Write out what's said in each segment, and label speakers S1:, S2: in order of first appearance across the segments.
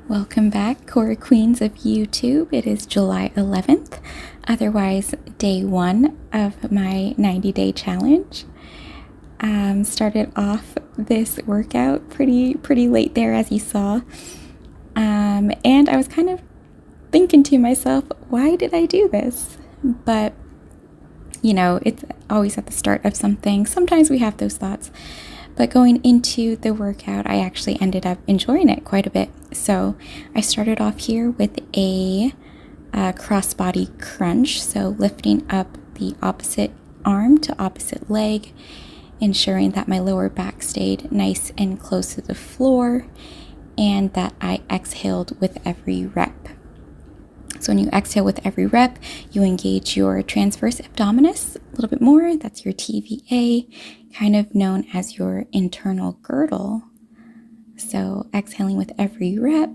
S1: Welcome back, Core Queens of YouTube. It is July 11th, otherwise day 1 of my 90-day challenge. Started off this workout pretty late there, as you saw. And I was kind of thinking to myself, why did I do this? But, you know, it's always at the start of something. Sometimes we have those thoughts. But going into the workout, I actually ended up enjoying it quite a bit. So I started off here with a crossbody crunch. So lifting up the opposite arm to opposite leg, ensuring that my lower back stayed nice and close to the floor and that I exhaled with every rep. So when you exhale with every rep, you engage your transverse abdominis a little bit more. That's your TVA, kind of known as your internal girdle. So exhaling with every rep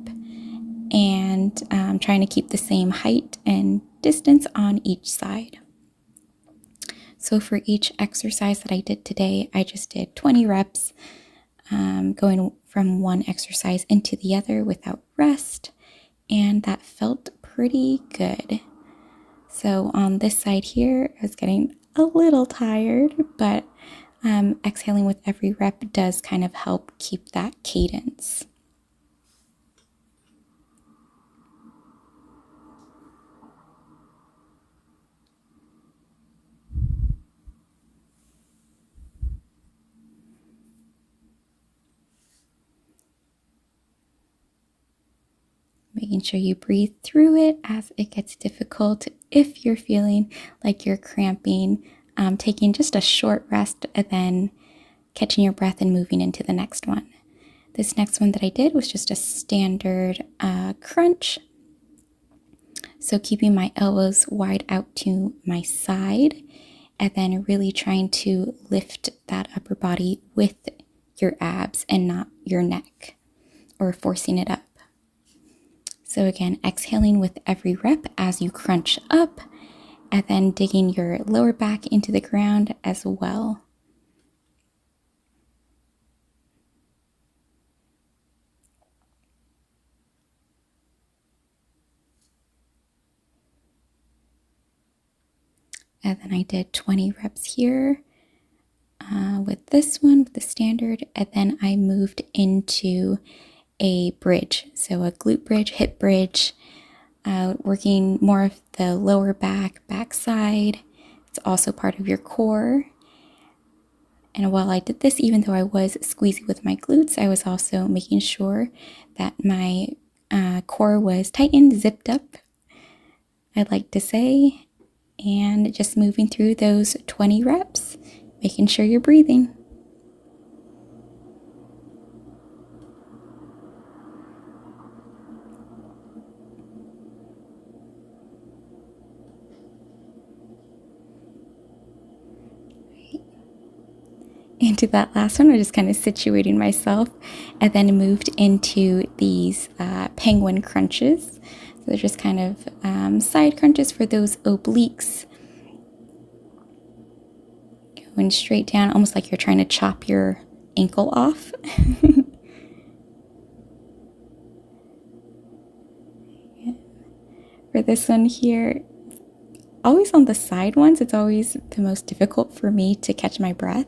S1: and trying to keep the same height and distance on each side. So for each exercise that I did today, I just did 20 reps, going from one exercise into the other without rest, and that felt pretty good. So on this side here, I was getting a little tired, but exhaling with every rep does kind of help keep that cadence. Making sure you breathe through it as it gets difficult. If you're feeling like you're cramping, taking just a short rest and then catching your breath and moving into the next one. This next one that I did was just a standard crunch. So keeping my elbows wide out to my side and then really trying to lift that upper body with your abs and not your neck or forcing it up. So again, exhaling with every rep as you crunch up and then digging your lower back into the ground as well. And then I did 20 reps here with this one, with the standard, and then I moved into a bridge. So a glute bridge, hip bridge, working more of the lower back side. It's also part of your core. And while I did this, even though I was squeezy with my glutes, I was also making sure that my core was tightened, zipped up, I'd like to say, and just moving through those 20 reps, making sure you're breathing. Into that last one, I was just kind of situating myself and then moved into these penguin crunches. So they're just kind of side crunches for those obliques. Going straight down, almost like you're trying to chop your ankle off. For this one here, always on the side ones, it's always the most difficult for me to catch my breath.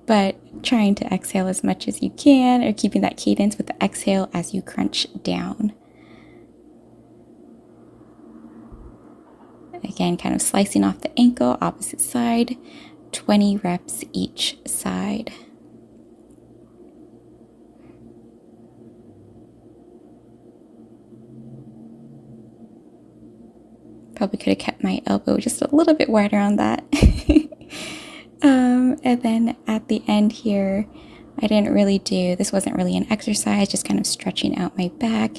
S1: But trying to exhale as much as you can, or keeping that cadence with the exhale as you crunch down. Again, kind of slicing off the ankle, opposite side, 20 reps each side. Probably could have kept my elbow just a little bit wider on that. And then at the end here, I didn't really do, this wasn't really an exercise, just kind of stretching out my back.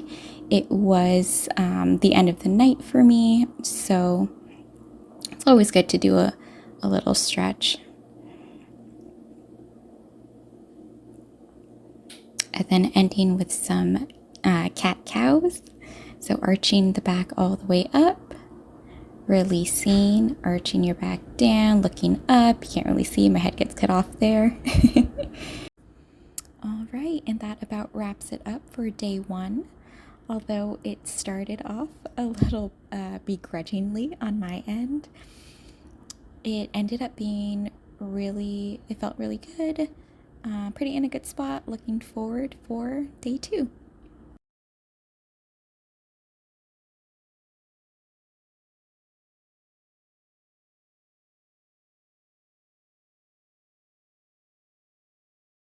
S1: It was the end of the night for me, so it's always good to do a little stretch. And then ending with some cat-cows. So arching the back all the way up. Releasing, arching your back down, looking up. You can't really see, my head gets cut off there. All right, and that about wraps it up for day one. Although it started off a little begrudgingly on my end, it ended up being it felt really good. Pretty in a good spot. Looking forward for day two.